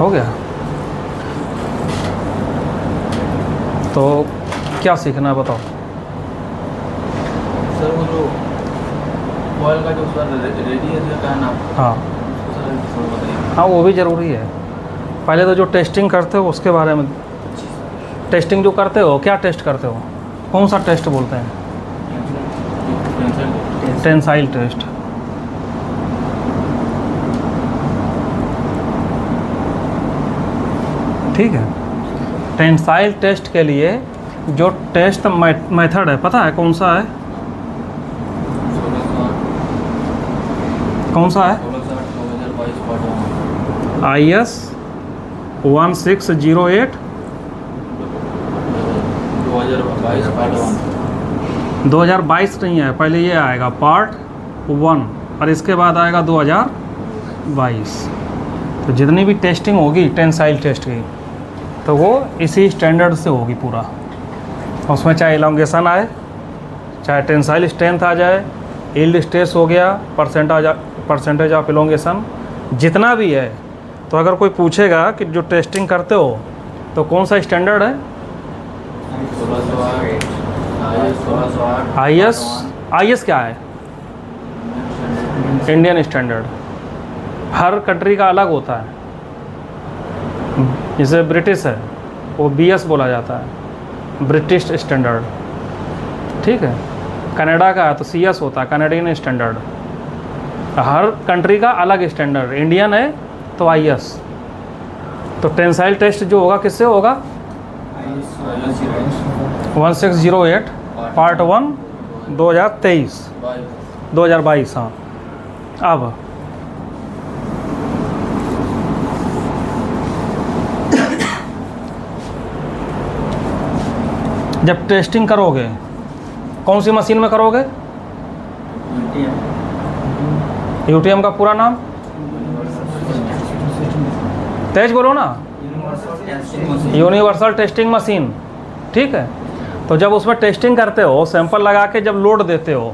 हो गया। तो क्या सीखना है बताओ। सर वो जो ऑयल का जो सर रेडिएटर का नाम, हाँ उसको सर थोड़ा बताइए। हाँ, वो भी ज़रूरी है। पहले तो जो टेस्टिंग करते हो उसके बारे में। टेस्टिंग जो करते हो, क्या टेस्ट करते हो, कौन सा टेस्ट बोलते हैं? Tensile test. ठीक है। टेंसाइल टेस्ट के लिए जो टेस्ट मेथड है पता है कौन सा है? कौन सा है? IS 1608 2022 नहीं है, पहले ये आएगा पार्ट 1 और इसके बाद आएगा 2022। तो जितनी भी टेस्टिंग होगी टेंसाइल टेस्ट की तो वो इसी स्टैंडर्ड से होगी पूरा। उसमें चाहे इलॉन्गेशन आए, चाहे टेंसाइल स्ट्रेंथ आ जाए, यील्ड स्ट्रेस हो गया, परसेंटेज ऑफ इलॉन्गेशन, जितना भी है। तो अगर कोई पूछेगा कि जो टेस्टिंग करते हो तो कौन सा स्टैंडर्ड है? IS क्या है? Indian standard. हर कंट्री का अलग होता है। जैसे ब्रिटिश है वो BS बोला जाता है, ब्रिटिश स्टैंडर्ड। ठीक है। कनाडा का है तो CS होता है, कैनेडियन स्टैंडर्ड। हर कंट्री का अलग स्टैंडर्ड। इंडियन है तो IS। तो टेंसाइल टेस्ट जो होगा किससे होगा? 1608 पार्ट 1 2022। हाँ। अब जब टेस्टिंग करोगे कौन सी मशीन में करोगे? UTM का पूरा नाम तेज बोलो ना। Universal testing machine. ठीक है। तो जब उसमें टेस्टिंग करते हो, सैंपल लगा के जब लोड देते हो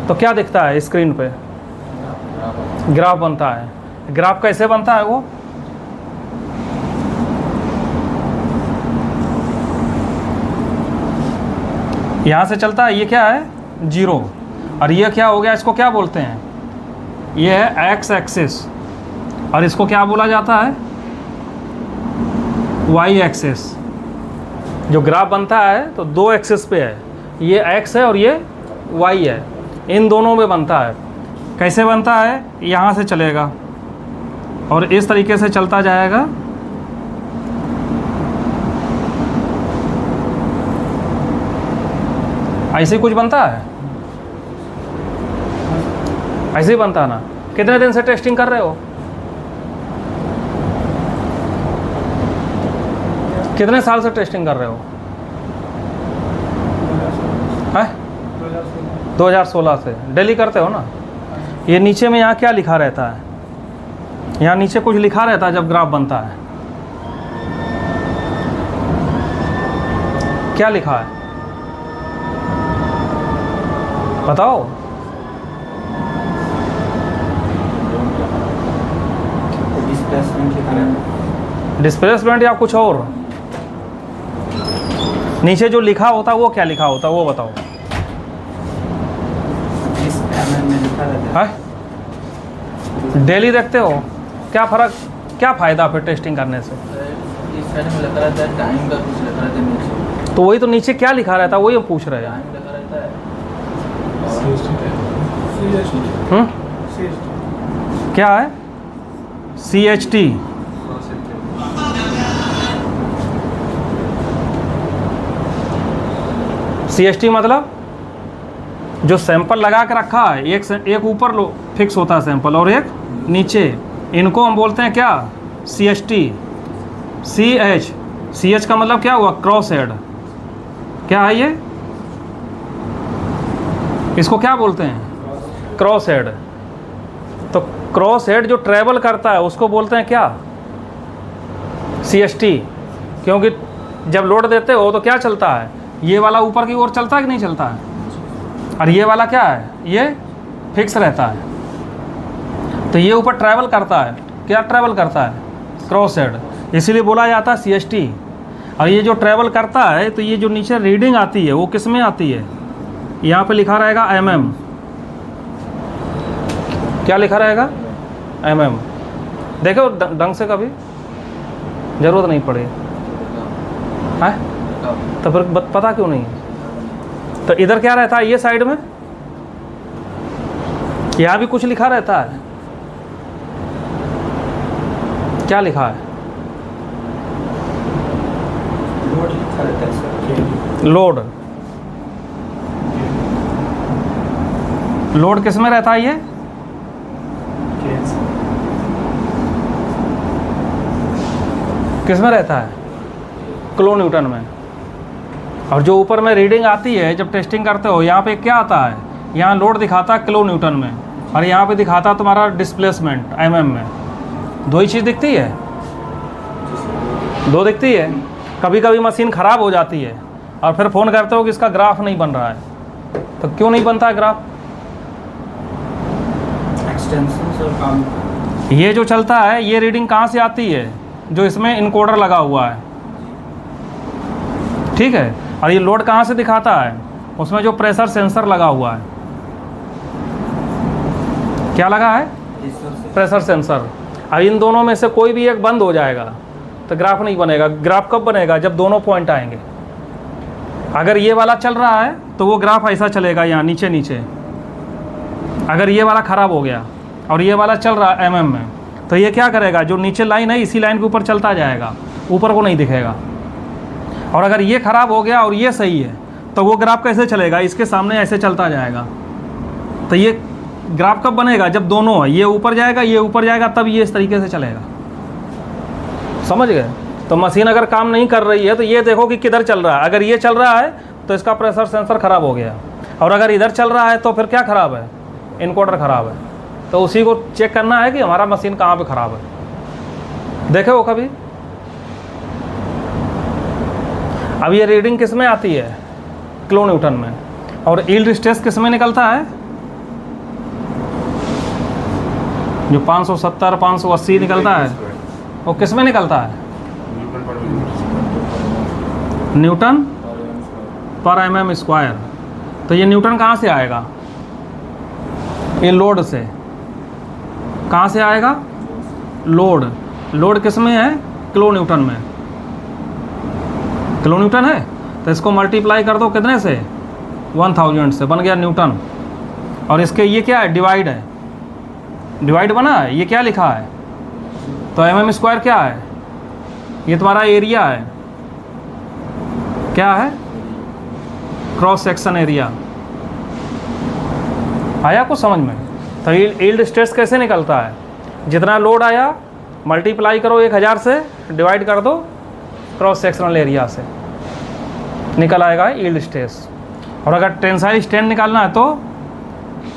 तो क्या दिखता है स्क्रीन पे? ग्राफ बनता है। ग्राफ कैसे बनता है वो? यहाँ से चलता है, ये क्या है? 0। और ये क्या हो गया, इसको क्या बोलते हैं? ये है एक्स एक्सिस और इसको क्या बोला जाता है? Y axis. जो ग्राफ बनता है तो 2 एक्सिस पे है, ये एक्स है और ये वाई है, इन दोनों में बनता है। कैसे बनता है? यहाँ से चलेगा और इस तरीके से चलता जाएगा। ऐसे ही कुछ बनता है, ऐसे ही बनता है ना। कितने दिन से टेस्टिंग कर रहे हो? कितने साल से टेस्टिंग कर रहे हो? हैं? 2016 से डेली करते हो ना। ये नीचे में यहाँ क्या लिखा रहता है? यहाँ नीचे कुछ लिखा रहता है जब ग्राफ बनता है। क्या लिखा है बताओ? डिस्प्लेसमेंट या कुछ और? नीचे जो लिखा होता है वो क्या लिखा होता है वो बताओ। डेली देखते हो, क्या फ़र्क, क्या फ़ायदा फिर टेस्टिंग करने से? तो वही तो नीचे क्या लिखा रहता है वही पूछ रहे हैं। क्या है? CHT। CHT मतलब जो सैंपल लगा के रखा है, एक ऊपर लो फिक्स होता है सैंपल और एक नीचे, इनको हम बोलते हैं क्या? CHT। CH का मतलब क्या हुआ? Cross head. क्या है ये? इसको क्या बोलते हैं? Cross head. तो क्रॉस हेड जो ट्रैवल करता है उसको बोलते हैं क्या? CHT। क्योंकि जब लोड देते हो तो क्या चलता है? ये वाला ऊपर की ओर चलता है कि नहीं चलता है? और ये वाला क्या है? ये फिक्स रहता है। तो ये ऊपर ट्रैवल करता है। क्या ट्रैवल करता है? क्रॉस हेड, इसीलिए बोला जाता है CST। और ये जो ट्रैवल करता है तो ये जो नीचे रीडिंग आती है वो किस में आती है, यहाँ पे लिखा रहेगा mm। क्या लिखा रहेगा, mm। देखो ढंग से, कभी ज़रूरत नहीं पड़े है तो फिर पता क्यों नहीं है। तो इधर क्या रहता है, ये साइड में यहाँ भी कुछ लिखा रहता है, क्या लिखा है, लोड लिखा रहता है सर। लोड। लोड किस में रहता है, ये किस में रहता है, किलो न्यूटन में। और जो ऊपर में रीडिंग आती है जब टेस्टिंग करते हो, यहाँ पे क्या आता है, यहाँ लोड दिखाता है किलो न्यूटन में, और यहाँ पे दिखाता है तुम्हारा डिस्प्लेसमेंट mm में। दो ही चीज़ दिखती है, दो दिखती है। कभी कभी मशीन ख़राब हो जाती है और फिर फ़ोन करते हो कि इसका ग्राफ नहीं बन रहा है, तो क्यों नहीं बनता है ग्राफ, एक्सटेंशन सर काम। ये जो चलता है ये रीडिंग कहाँ से आती है, जो इसमें इनकोडर लगा हुआ है, ठीक है। और ये लोड कहाँ से दिखाता है, उसमें जो प्रेशर सेंसर लगा हुआ है, क्या लगा है, प्रेशर सेंसर। अब इन दोनों में से कोई भी एक बंद हो जाएगा तो ग्राफ नहीं बनेगा। ग्राफ कब बनेगा, जब दोनों पॉइंट आएंगे। अगर ये वाला चल रहा है तो वो ग्राफ ऐसा चलेगा, यहाँ नीचे नीचे। अगर ये वाला ख़राब हो गया और ये वाला चल रहा है mm में, तो ये क्या करेगा, जो नीचे लाइन है इसी लाइन के ऊपर चलता जाएगा, ऊपर को नहीं दिखेगा। और अगर ये ख़राब हो गया और ये सही है तो वो ग्राफ कैसे चलेगा, इसके सामने ऐसे चलता जाएगा। तो ये ग्राफ कब बनेगा, जब दोनों है, ये ऊपर जाएगा ये ऊपर जाएगा, तब ये इस तरीके से चलेगा। समझ गए। तो मशीन अगर काम नहीं कर रही है तो ये देखो कि किधर चल रहा है। अगर ये चल रहा है तो इसका प्रेशर सेंसर ख़राब हो गया, और अगर इधर चल रहा है तो फिर क्या ख़राब है, इनकोडर ख़राब है। तो उसी को चेक करना है कि हमारा मशीन कहाँ पे ख़राब है। देखे हो कभी। अब ये रीडिंग किस में आती है, किलो न्यूटन में, और यील्ड स्ट्रेस किस में निकलता है, जो 570 580 निकलता है वो किस में निकलता है, न्यूटन पर mm स्क्वायर। तो ये न्यूटन कहाँ से आएगा, ये लोड से। कहाँ से आएगा, लोड। लोड किस में है, किलो न्यूटन में। किलो न्यूटन है तो इसको मल्टीप्लाई कर दो कितने से, 1000 से, बन गया न्यूटन। और इसके ये क्या है, डिवाइड है, डिवाइड बना है। ये क्या लिखा है, तो mm स्क्वायर क्या है, ये तुम्हारा एरिया है, क्या है, क्रॉस सेक्शन एरिया। आया कुछ समझ में। तो यील्ड स्ट्रेस कैसे निकलता है, जितना लोड आया मल्टीप्लाई करो 1000 से, डिवाइड कर दो क्रॉस सेक्शनल एरिया से, निकल आएगा यील्ड स्ट्रेस। और अगर टेंसाइल स्ट्रेंथ निकालना है तो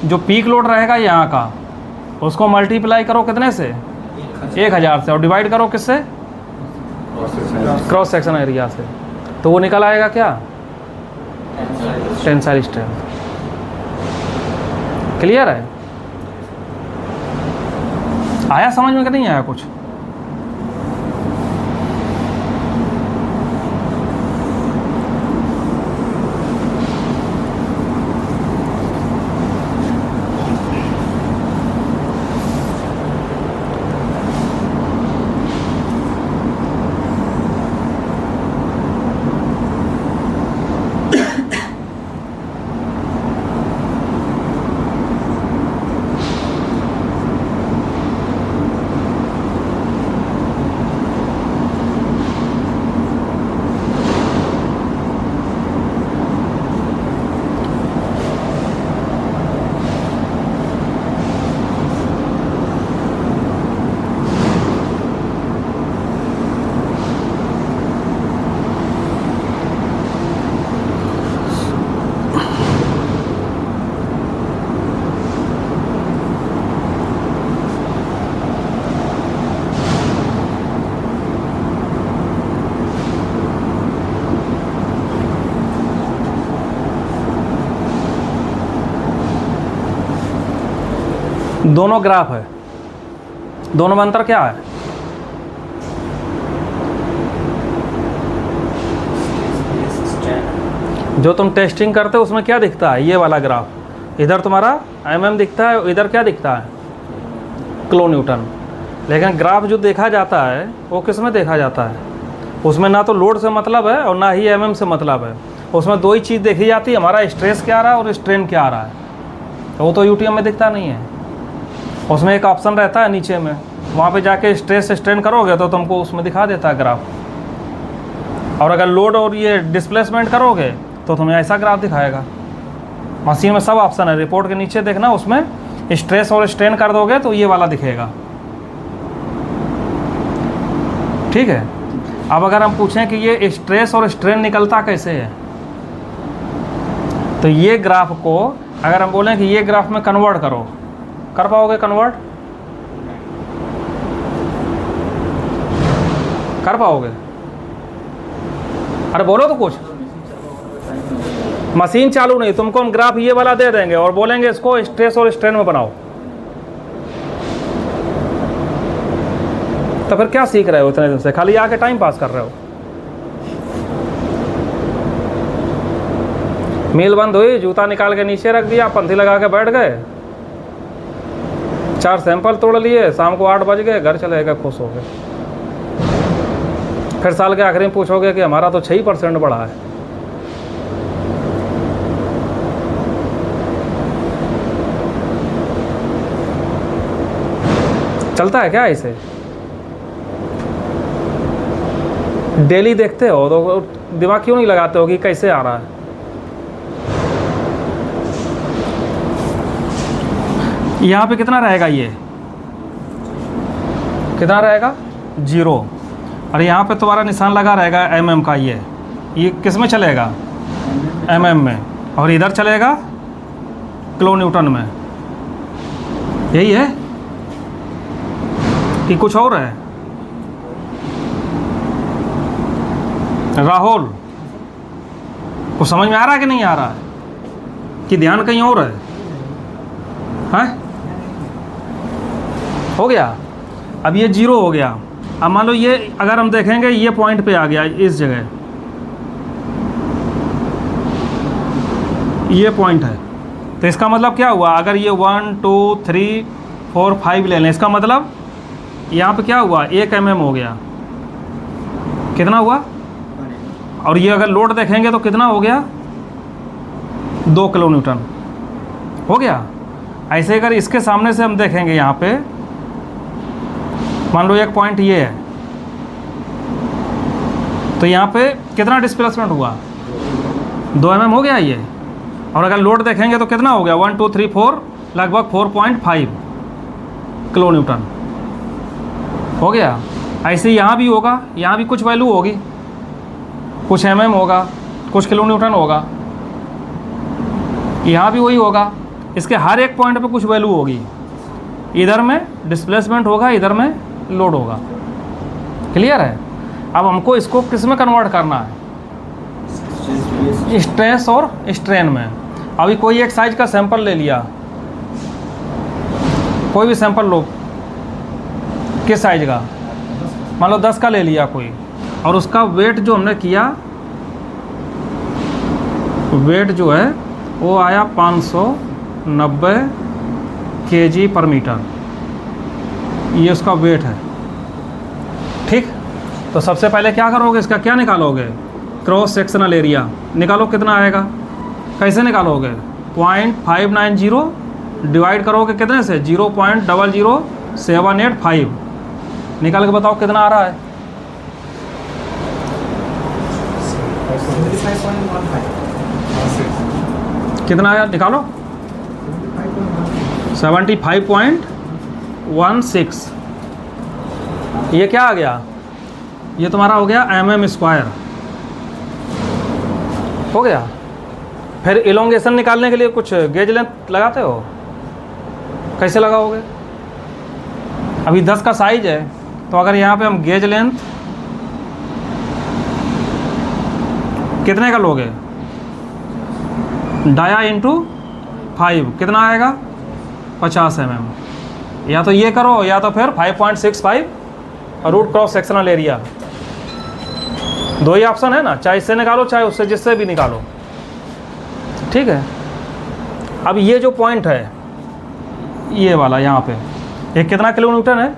जो पीक लोड रहेगा यहाँ का, उसको मल्टीप्लाई करो कितने से, 1000 से, और डिवाइड करो किससे, क्रॉस सेक्शन एरिया से, तो वो निकल आएगा क्या, टेंसाइल स्ट्रेंथ। क्लियर है। आया समझ में कि नहीं आया कुछ। दोनों ग्राफ है, दोनों में अंतर क्या है, जो तुम टेस्टिंग करते हो उसमें क्या दिखता है, ये वाला ग्राफ, इधर तुम्हारा mm दिखता है, इधर क्या दिखता है, किलो न्यूटन। लेकिन ग्राफ जो देखा जाता है वो किस में देखा जाता है, उसमें ना तो लोड से मतलब है और ना ही mm से मतलब है। उसमें दो ही चीज़ देखी जाती है, हमारा स्ट्रेस क्या आ रहा है और स्ट्रेन क्या आ रहा है। तो वो तो यूटीएम में दिखता नहीं है। उसमें एक ऑप्शन रहता है नीचे में, वहाँ पे जाके स्ट्रेस स्ट्रेन करोगे तो तुमको उसमें दिखा देता है ग्राफ। और अगर लोड और ये डिस्प्लेसमेंट करोगे तो तुम्हें ऐसा ग्राफ दिखाएगा। मशीन में सब ऑप्शन है, रिपोर्ट के नीचे देखना, उसमें स्ट्रेस और स्ट्रेन कर दोगे तो ये वाला दिखेगा। ठीक है। अब अगर हम पूछें कि ये स्ट्रेस और स्ट्रेन निकलता कैसे है, तो ये ग्राफ को अगर हम बोलें कि ये ग्राफ में कन्वर्ट करो, कर पाओगे कन्वर्ट? कर पाओगे? अरे बोलो तो कुछ। मशीन चालू नहीं, तुमको हम ग्राफ ये वाला दे देंगे और बोलेंगे इसको स्ट्रेस और स्ट्रेन में बनाओ, तो फिर क्या सीख रहे हो इतने दिन से? खाली आके टाइम पास कर रहे हो। मील बंद हुई, जूता निकाल के नीचे रख दिया, पंथी लगा के बैठ गए, 4 सैंपल तोड़ लिए, शाम को 8 बज गए, घर चले गए, खुश हो गए। फिर साल के आखिरी में पूछोगे कि हमारा तो 6% बढ़ा है। चलता है क्या ऐसे? डेली देखते हो तो दिमाग क्यों नहीं लगाते हो कि कैसे आ रहा है? यहाँ पे कितना रहेगा, ये कितना रहेगा, 0। और यहाँ पे तुम्हारा निशान लगा रहेगा mm का, ये किस में चलेगा, mm में, और इधर चलेगा किलो न्यूटन में। यही है कि कुछ और है? राहुल को समझ में आ रहा है कि नहीं आ रहा है, कि ध्यान कहीं और है? हैं? हो गया। अब ये 0 हो गया। अब मान लो ये अगर हम देखेंगे ये पॉइंट पे आ गया, इस जगह ये पॉइंट है, तो इसका मतलब क्या हुआ, अगर ये 1 2 3 4 5 ले लें, इसका मतलब यहाँ पे क्या हुआ, 1 mm हो गया। कितना हुआ? और ये अगर लोड देखेंगे तो कितना हो गया, 2 किलो न्यूटन हो गया। ऐसे अगर इसके सामने से हम देखेंगे, यहाँ पे मान लो एक पॉइंट ये है, तो यहाँ पे कितना डिस्प्लेसमेंट हुआ, 2 mm हो गया ये। और अगर लोड देखेंगे तो कितना हो गया, 1 2 3 4, लगभग 4.5 किलो न्यूटन हो गया। ऐसे यहाँ भी होगा, यहाँ भी कुछ वैल्यू होगी, कुछ mm होगा, कुछ किलो न्यूटन होगा, यहाँ भी वही होगा। इसके हर एक पॉइंट पे कुछ वैल्यू होगी, इधर में डिस्प्लेसमेंट होगा, इधर में लोड होगा। क्लियर है? अब हमको इसको किस में कन्वर्ट करना है, स्ट्रेस और स्ट्रेन में। अभी कोई एक साइज का सैंपल ले लिया, कोई भी सैंपल लो, किस साइज का, मान लो 10 का ले लिया कोई, और उसका वेट जो हमने किया, वेट जो है वो आया 590 kg/मीटर, ये उसका वेट है। ठीक, तो सबसे पहले क्या करोगे, इसका क्या निकालोगे, क्रॉस सेक्शनल एरिया निकालो, कितना आएगा, कैसे निकालोगे, 0.590 डिवाइड करोगे कितने से, 0.00785, निकाल के बताओ कितना आ रहा है। 75.15 कितना आया निकालो, 75.16। ये क्या आ गया, ये तुम्हारा हो गया mm², हो गया। फिर इलोंगेशन निकालने के लिए कुछ गेज लेंथ लगाते हो, कैसे लगाओगे, अभी 10 का साइज है, तो अगर यहाँ पे हम गेज लेंथ कितने का लोगे, डाया इंटू 5, कितना आएगा, 50 mm। या तो ये करो, या तो फिर 5.65 और रूट क्रॉस सेक्शनल एरिया, दो ही ऑप्शन है ना, चाहे इससे निकालो चाहे उससे, जिससे भी निकालो। ठीक है। अब ये जो पॉइंट है ये वाला यहाँ पे, ये कितना किलो न्यूटन है?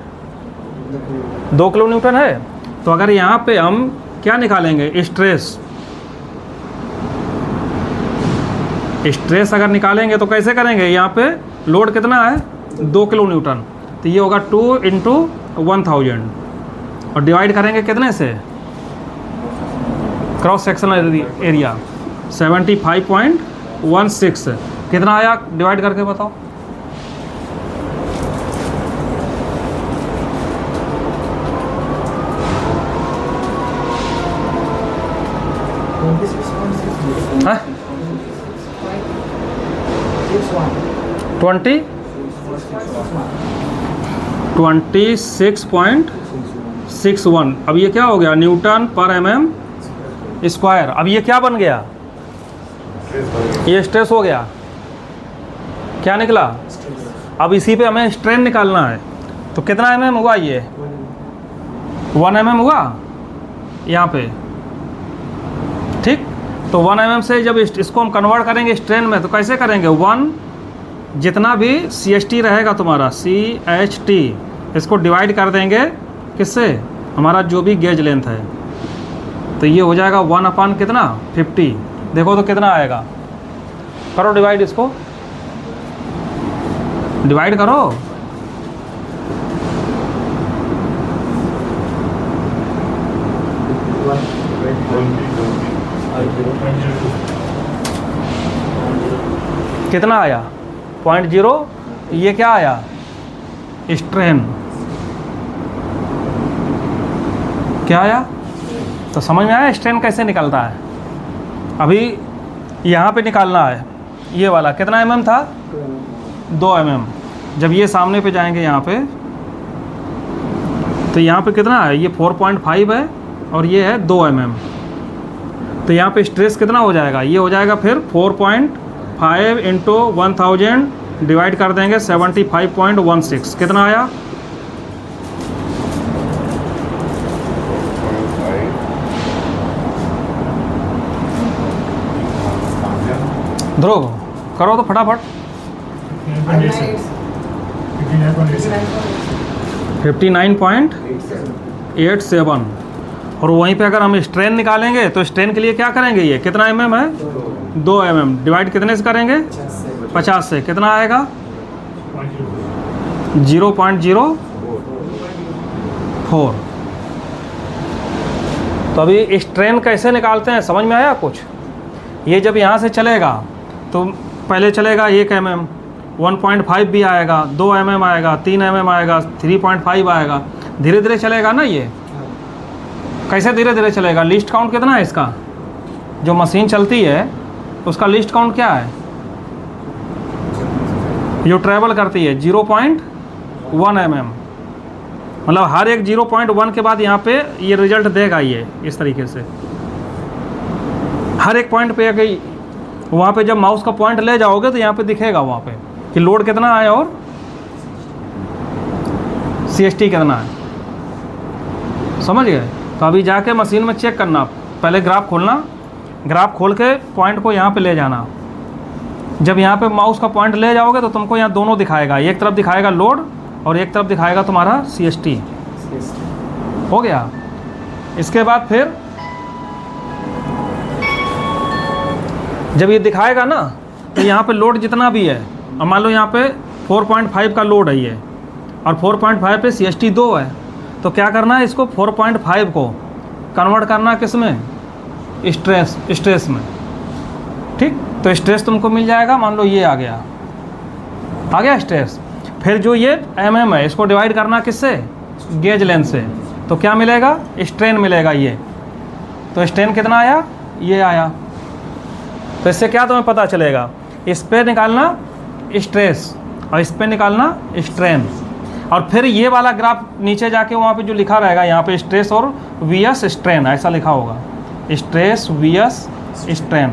2 किलो न्यूटन है। तो अगर यहाँ पे हम क्या निकालेंगे? स्ट्रेस अगर निकालेंगे तो कैसे करेंगे? यहाँ पे लोड कितना है? 2 किलो न्यूटन। तो ये होगा 2 × 1000 और डिवाइड करेंगे कितने से? क्रॉस सेक्शनल एरिया 75.16 कितना आया? डिवाइड करके बताओ। हाँ? 26.61। अब ये क्या हो गया? न्यूटन पर mm स्क्वायर। अब ये क्या बन गया? ये स्ट्रेस हो गया। क्या निकला? अब इसी पे हमें स्ट्रेन निकालना है। तो कितना mm हुआ? ये 1 mm हुआ यहाँ पे, ठीक। तो 1 mm से जब इसको हम कन्वर्ट करेंगे स्ट्रेन में तो कैसे करेंगे? 1 जितना भी CHT रहेगा तुम्हारा CHT, इसको डिवाइड कर देंगे किससे? हमारा जो भी गेज लेंथ है। तो ये हो जाएगा 1 कितना? 50। देखो तो कितना आएगा? करो डिवाइड, इसको डिवाइड करो। कितना आया? 0.0। ये क्या आया? स्ट्रेन। क्या आया? तो समझ में आया स्ट्रेन कैसे निकलता है? अभी यहाँ पे निकालना है। ये वाला कितना mm था? 2 mm। जब ये सामने पे जाएंगे यहाँ पे, तो यहाँ पे कितना है? ये 4.5 है और ये है 2 mm। तो यहाँ पे स्ट्रेस कितना हो जाएगा? ये हो जाएगा फिर 4.5 × 1000 डिवाइड कर देंगे 75.16। कितना आया? ध्रुव करो तो फटाफट। 59.87। और वहीं पे अगर हम स्ट्रेन निकालेंगे तो स्ट्रेन के लिए क्या करेंगे? ये कितना mm है? 2 mm। डिवाइड कितने से करेंगे? 50 से। कितना आएगा? 0.04। तो अभी स्ट्रेन कैसे निकालते हैं समझ में आया कुछ? ये जब यहाँ से चलेगा तो पहले चलेगा 1 mm, 1.5 भी आएगा, 2 mm आएगा, 3 mm आएगा, 3.5 आएगा। धीरे धीरे चलेगा ना। ये कैसे धीरे धीरे चलेगा? लिस्ट काउंट कितना है इसका? जो मशीन चलती है उसका लिस्ट काउंट क्या है? जो ट्रैवल करती है 0.1 mm। मतलब हर एक 0.1 के बाद यहाँ पे ये रिजल्ट देगा। ये इस तरीके से हर एक पॉइंट पे अगर वहाँ पे जब माउस का पॉइंट ले जाओगे तो यहाँ पे दिखेगा वहाँ पे कि लोड कितना है और CHT कितना है। समझ गए? तो अभी जाके मशीन में चेक करना। पहले ग्राफ खोलना, ग्राफ खोल के पॉइंट को यहाँ पे ले जाना। जब यहाँ पे माउस का पॉइंट ले जाओगे तो तुमको यहाँ दोनों दिखाएगा। एक तरफ दिखाएगा लोड और एक तरफ दिखाएगा तुम्हारा CHT। हो गया। इसके बाद फिर जब ये दिखाएगा ना तो यहाँ पे लोड जितना भी है, और मान लो यहाँ पे 4.5 का लोड है ये, और 4.5 पे CHT 2 है, तो क्या करना है? इसको 4.5 को कन्वर्ट करना किस में? स्ट्रेस में। ठीक। तो स्ट्रेस तुमको मिल जाएगा। मान लो ये आ गया स्ट्रेस। फिर जो ये mm है इसको डिवाइड करना किससे? गेज लेंथ से। तो क्या मिलेगा? स्ट्रेन मिलेगा ये। तो स्ट्रेन कितना आया? ये आया। तो इससे क्या तुम्हें पता चलेगा? इस पे निकालना स्ट्रेस और इस पे निकालना स्ट्रेन। और फिर ये वाला ग्राफ नीचे जाके वहाँ पे जो लिखा रहेगा यहाँ पे स्ट्रेस और VS स्ट्रेन ऐसा लिखा होगा। स्ट्रेस VS स्ट्रेन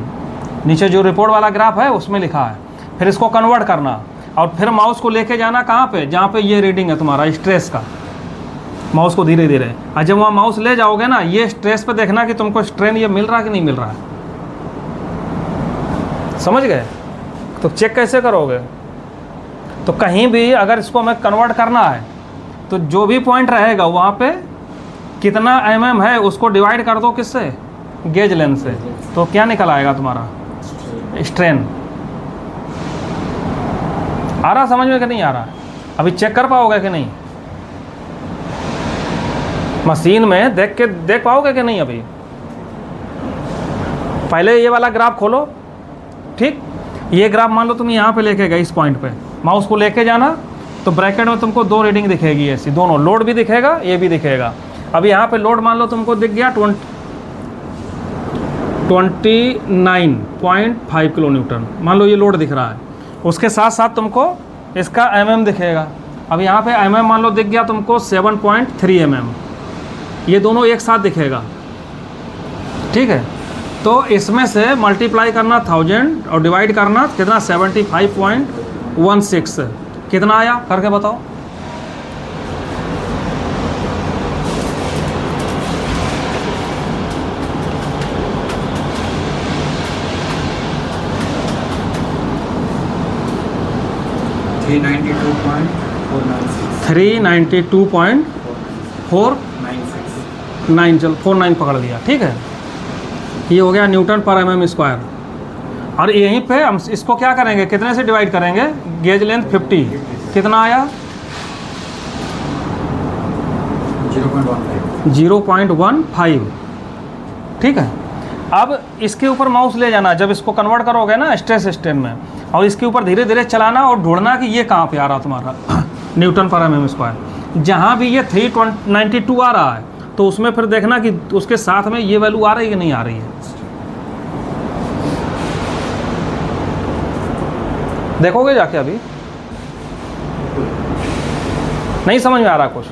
नीचे जो रिपोर्ट वाला ग्राफ है उसमें लिखा है। फिर इसको कन्वर्ट करना और फिर माउस को लेके जाना कहाँ पे? जहाँ पे ये रीडिंग है तुम्हारा स्ट्रेस का। माउस को धीरे धीरे, और जब वहाँ माउस ले जाओगे ना ये स्ट्रेस पे देखना कि तुमको स्ट्रेन ये मिल रहा है कि नहीं मिल रहा है। समझ गए? तो चेक कैसे करोगे? तो कहीं भी अगर इसको हमें कन्वर्ट करना है तो जो भी पॉइंट रहेगा वहाँ पे कितना mm है उसको डिवाइड कर दो किससे? गेज लेंथ से। तो क्या निकल आएगा तुम्हारा? स्ट्रेन। आ रहा समझ में कि नहीं आ रहा? अभी चेक कर पाओगे कि नहीं? मशीन में देख पाओगे कि नहीं? अभी पहले ये वाला ग्राफ खोलो, ठीक? ये ग्राफ मान लो तुम यहाँ पे लेके गए, इस पॉइंट पे माउस को लेके जाना तो ब्रैकेट में तुमको 2 रीडिंग दिखेगी ऐसी, दोनों लोड भी दिखेगा, ये भी दिखेगा। अब यहाँ पे लोड मान लो तुमको दिख गया 29.5 किलो न्यूटन, मान लो ये लोड दिख रहा है। उसके साथ साथ तुमको इसका mm दिखेगा। अब यहाँ पे mm मान लो दिख गया तुमको 7.3 mm, ये दोनों एक साथ दिखेगा, ठीक है? तो इसमें से मल्टीप्लाई करना 1000 और डिवाइड करना कितना? 75.16 कितना आया करके बताओ। $392.496 पकड़ लिया, ठीक है? ये हो गया न्यूटन पर mm स्क्वायर। और यहीं पे हम इसको क्या करेंगे, कितने से डिवाइड करेंगे? गेज लेंथ 50, कितना आया? 0.15, ठीक है? अब इसके ऊपर माउस ले जाना, जब इसको कन्वर्ट करोगे ना स्ट्रेस स्ट्रेन में, और इसके ऊपर धीरे धीरे चलाना और ढूंढना कि ये कहाँ पे आ रहा तुम्हारा न्यूटन पर mm स्क्वायर। जहाँ भी ये 392 आ रहा है तो उसमें फिर देखना कि उसके साथ में ये वैल्यू आ रही है कि नहीं आ रही है। देखोगे जाके? अभी नहीं समझ में आ रहा कुछ?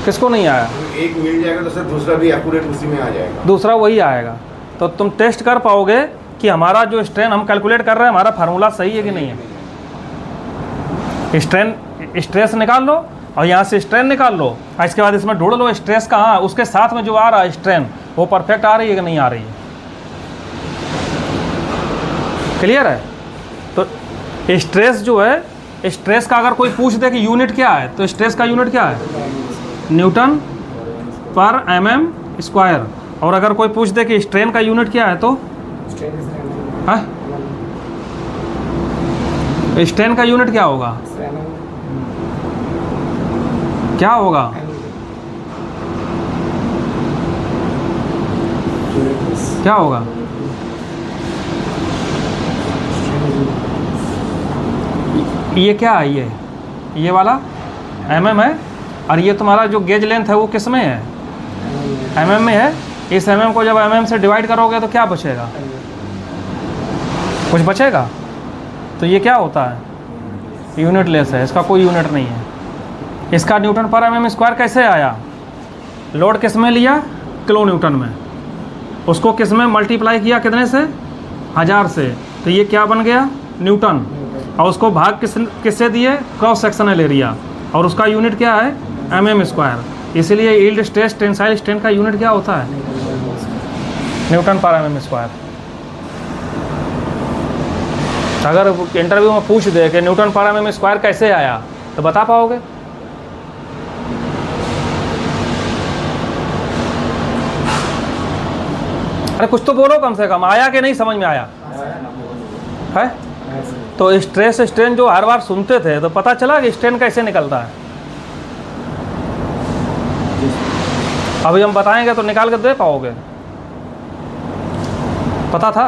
किसको नहीं आया? एक मिल जाएगा तो सर दूसरा भी एक्यूरेट उसी में आ जाएगा, दूसरा वही आएगा। तो तुम टेस्ट कर पाओगे कि हमारा जो स्ट्रेन हम कैलकुलेट कर रहे हैं हमारा फार्मूला सही है कि नहीं है। स्ट्रेस निकाल लो और यहाँ से स्ट्रेन निकाल लो, और इसके बाद इसमें ढूंढ लो स्ट्रेस कहाँ, उसके साथ में जो आ रहा है स्ट्रेन वो परफेक्ट आ रही है कि नहीं आ रही है। क्लियर है? तो स्ट्रेस जो है, स्ट्रेस का अगर कोई पूछ दे कि यूनिट क्या है, तो स्ट्रेस का यूनिट क्या है? न्यूटन पर mm स्क्वायर। और अगर कोई पूछ दे कि स्ट्रेन का यूनिट क्या है तो स्ट्रेन का यूनिट क्या होगा? क्या होगा? क्या होगा? ये क्या है? ये वाला mm है, और ये तुम्हारा जो गेज लेंथ है वो किस में है? mm में है। इस mm को जब mm से डिवाइड करोगे तो क्या बचेगा? कुछ बचेगा? तो ये क्या होता है? यूनिट लेस है, इसका कोई यूनिट नहीं है। इसका न्यूटन पर mm स्क्वायर कैसे आया? लोड किस में लिया? किलो न्यूटन में। उसको किस में मल्टीप्लाई किया? कितने से? 1000 से। तो ये क्या बन गया? न्यूटन। और उसको भाग किससे दिए? Cross sectional area. और उसका यूनिट क्या है? mm square. इसीलिए यील्ड स्ट्रेस टेंसाइल स्ट्रेन का यूनिट क्या होता है? न्यूटन पर mm स्क्वायर। अगर इंटरव्यू में पूछ दे कि न्यूटन पर mm स्क्वायर कैसे आया, तो बता पाओगे? अरे कुछ तो बोलो कम से कम, आया कि नहीं समझ में आया है? तो स्ट्रेस स्ट्रेन जो हर बार सुनते थे तो पता चला कि स्ट्रेन कैसे निकलता है। अभी हम बताएंगे तो निकाल कर दे पाओगे? पता था?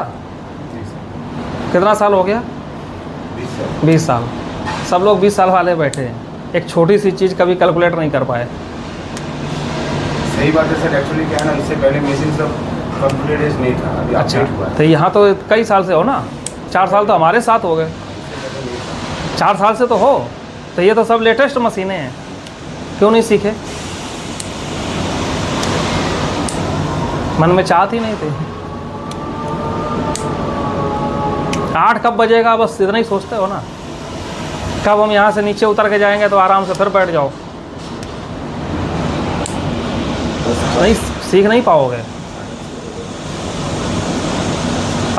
कितना साल हो गया? 20 साल। सब लोग 20 साल वाले बैठे हैं, एक छोटी सी चीज़ कभी कैलकुलेट नहीं कर पाए। सही बात है सर। एक्चुअली क्या है ना, इससे पहले मशीन सब कंप्यूटराइज्ड नहीं था, अभी अच्छा, अपडेट हुआ है। तो यहाँ तो कई साल से हो ना? 4 साल तो हमारे साथ हो गए। 4 साल से तो हो, तो ये तो सब लेटेस्ट मशीनें हैं, क्यों नहीं सीखे? मन में चाहत ही नहीं थी। 8 कब बजेगा बस इतना ही सोचते हो ना। कब हम यहाँ से नीचे उतर के जाएंगे तो आराम से फिर बैठ जाओ, नहीं सीख नहीं पाओगे।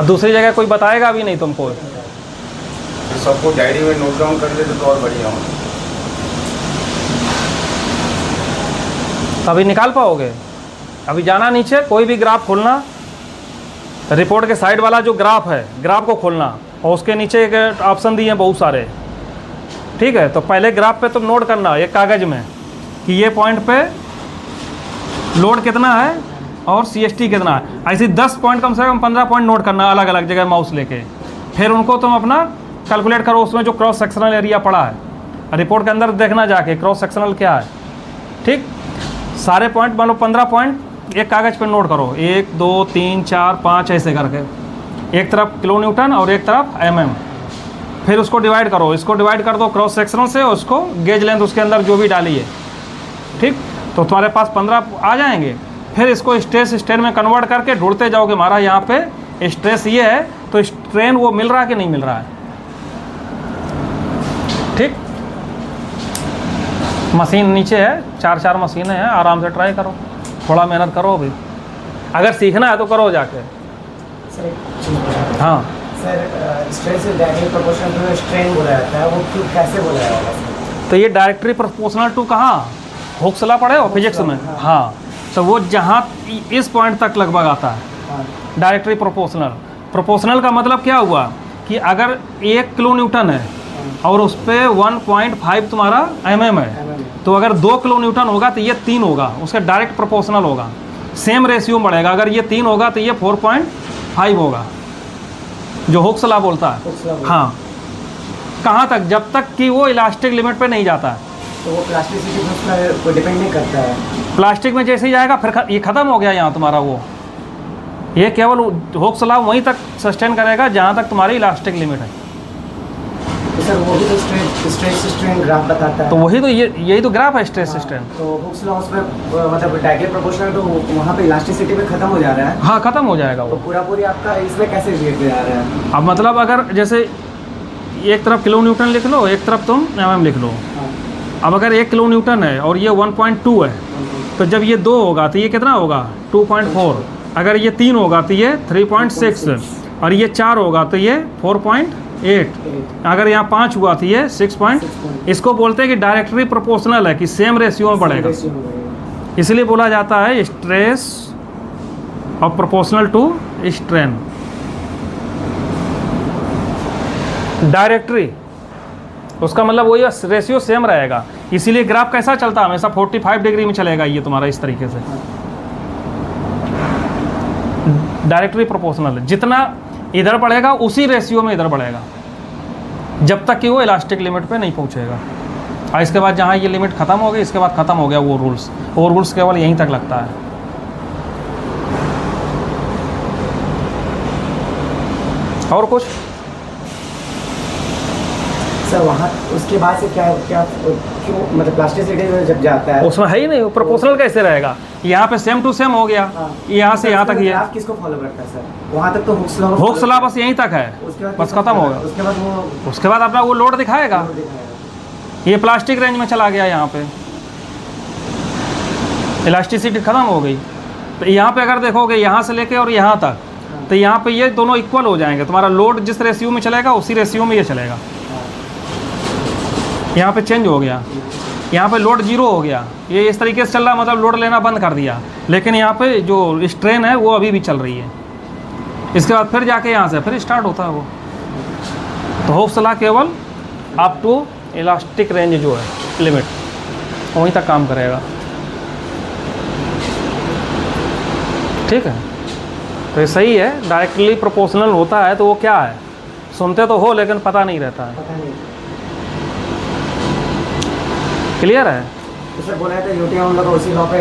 और दूसरी जगह कोई बताएगा भी नहीं तुमको। तो सबको डायरी में नोट डाउन कर लेते तो और बढ़िया होता। तो अभी निकाल पाओगे? अभी जाना नीचे, कोई भी ग्राफ खोलना, रिपोर्ट के साइड वाला जो ग्राफ है, ग्राफ को खोलना और उसके नीचे एक ऑप्शन दिए हैं बहुत सारे, ठीक है। तो पहले ग्राफ पे तुम नोट करना एक कागज़ में कि ये पॉइंट पे लोड कितना है और CST कितना है। ऐसे 10 पॉइंट कम से कम 15 पॉइंट नोट करना अलग अलग जगह माउस लेके, फिर उनको तुम अपना कैलकुलेट करो उसमें जो क्रॉस सेक्शनल एरिया पड़ा है। रिपोर्ट के अंदर देखना जाके क्रॉस सेक्शनल क्या है, ठीक। सारे पॉइंट मान लो 15 पॉइंट एक कागज़ पे नोट करो, 1 2 3 4 5 ऐसे करके, एक तरफ किलो न्यूटन और एक तरफ mm। फिर उसको डिवाइड करो, इसको डिवाइड कर दो क्रॉस सेक्शनल से, उसको गेज लेंथ उसके अंदर जो भी डाली है, ठीक। तो तुम्हारे पास 15 आ जाएंगे। फिर इसको स्ट्रेस स्ट्रेन में कन्वर्ट करके ढूंढते जाओगे, हमारा यहाँ पे स्ट्रेस ये है तो स्ट्रेन वो मिल रहा है कि नहीं मिल रहा है, ठीक। मशीन नीचे है, 4 मशीनें हैं, आराम से ट्राई करो, थोड़ा मेहनत करो। अभी अगर सीखना है तो करो जाके। हाँ sir, stress directly proportional to strain बोला जाता है, वो क्यों कैसे बोला जाएगा? तो ये डायरेक्टली प्रोपोर्शनल टू कहाँ, हुक्स लॉ पढ़े हो फिजिक्स में? हाँ, तो वो जहाँ इस पॉइंट तक लगभग आता है डायरेक्टली प्रोपोर्शनल। प्रोपोर्शनल का मतलब क्या हुआ कि अगर 1 किलो न्यूटन है और उस पर 1.5 तुम्हारा mm है, तो अगर 2 किलो न्यूटन होगा तो ये 3 होगा, उसका डायरेक्ट प्रोपोर्शनल होगा, सेम रेशियो में बढ़ेगा। अगर ये 3 होगा तो ये 4.5 होगा, जो हुक्स लॉ बोलता है। हाँ, कहाँ तक? जब तक कि वो इलास्टिक लिमिट पे नहीं जाता है। तो वो प्लास्टिसिटी पर डिपेंड नहीं करता है। प्लास्टिक में जैसे ही जाएगा फिर ये ख़त्म हो गया यहाँ तुम्हारा वो, ये केवल हुक्स लॉ वहीं तक सस्टेन करेगा जहाँ तक तुम्हारी इलास्टिक लिमिट है। तो सर वो भी तो स्ट्रेस स्ट्रेन ग्राफ बताता है। तो वही तो यही तो ग्राफ है स्ट्रेस स्ट्रेन। तो हुक्स लॉ उसमें मतलब डायरेक्टली प्रोपोर्शनल तो वहाँ पे इलास्टिसिटी पे खत्म हो जा रहा है। हाँ, ख़त्म हो जाएगा तो वो। पूरी आपका इसमें कैसे रिलेट जा रहा है? अब मतलब अगर जैसे एक तरफ किलो न्यूटन लिख लो, एक तरफ तुम mm लिख लो। अब अगर 1 किलो न्यूटन है और ये 1.2 है, तो जब ये 2 होगा तो ये कितना होगा 2.4। अगर ये 3 होगा तो ये 3.6 और ये 4 होगा तो ये 4.8। अगर यहाँ 5 हुआ तो ये 6 पॉइंट। इसको बोलते हैं कि डायरेक्टली प्रोपोर्शनल है, कि सेम रेशियो में बढ़ेगा, इसलिए बोला जाता है स्ट्रेस और प्रोपोर्शनल टू स्ट्रेन। डायरेक्टरी उसका मतलब वही रेशियो सेम रहेगा, इसीलिए ग्राफ कैसा चलता है हमेशा 45 डिग्री में चलेगा ये तुम्हारा, इस तरीके से। डायरेक्टली प्रोपोर्शनल, जितना इधर बढ़ेगा उसी रेशियो में इधर बढ़ेगा, जब तक कि वो इलास्टिक लिमिट पे नहीं पहुंचेगा। और इसके बाद जहाँ ये लिमिट ख़त्म हो गई, इसके बाद ख़त्म हो गया वो रूल्स केवल यहीं तक लगता है। और कुछ सर वहाँ उसके बाद से क्या क्यों मतलब प्लास्टिसिटी जब जाता है उसमें है ही नहीं, प्रोपोर्शनल कैसे रहेगा? यहाँ पे सेम टू सेम हो गया, यहाँ से यहाँ तक ये। आप किसको फॉलो करता है सर? वहाँ तक तो हुक्स लॉ बस यहीं तक है, बस खत्म होगा। उसके बाद अपना वो लोड दिखाएगा। ये प्लास्टिक रेंज में चला गया, यहाँ पे इलास्टिसिटी खत्म हो गई। तो यहाँ पे अगर देखोगे यहाँ से लेके और यहाँ तक, तो यहाँ पे ये दोनों इक्वल हो जाएंगे। तुम्हारा लोड जिस रेशियो में चलेगा उसी रेशियो में ये चलेगा। यहाँ पे चेंज हो गया, यहाँ पे लोड 0 हो गया, ये इस तरीके से चल रहा, मतलब लोड लेना बंद कर दिया। लेकिन यहाँ पे जो स्ट्रेन है वो अभी भी चल रही है। इसके बाद फिर जाके यहाँ से फिर स्टार्ट होता है वो। तो हुक्स लॉ केवल अप टू इलास्टिक रेंज जो है लिमिट, वहीं तक काम करेगा। ठीक है, तो ये सही है। डायरेक्टली प्रोपोर्शनल होता है तो वो क्या है, सुनते तो हो लेकिन पता नहीं रहता है। क्लियर है? तो सर बोला था यूटीएम हम लोग उसी लॉ पे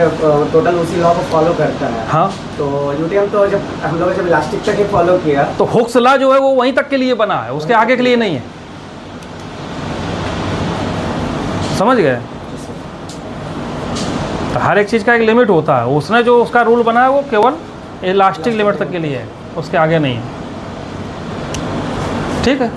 टोटल उसी लॉ को फॉलो करता है। हाँ, तो यूटीएम तो जब हम लोग जब इलास्टिक तक ही फॉलो किया, तो हुक्स लॉ जो है वो वहीं तक के लिए बना है, उसके आगे के लिए नहीं है। समझ गए? तो हर एक चीज़ का एक लिमिट होता है, उसने जो उसका रूल बनाया वो केवल इलास्टिक लिमिट तक के लिए है, उसके आगे नहीं है। ठीक है।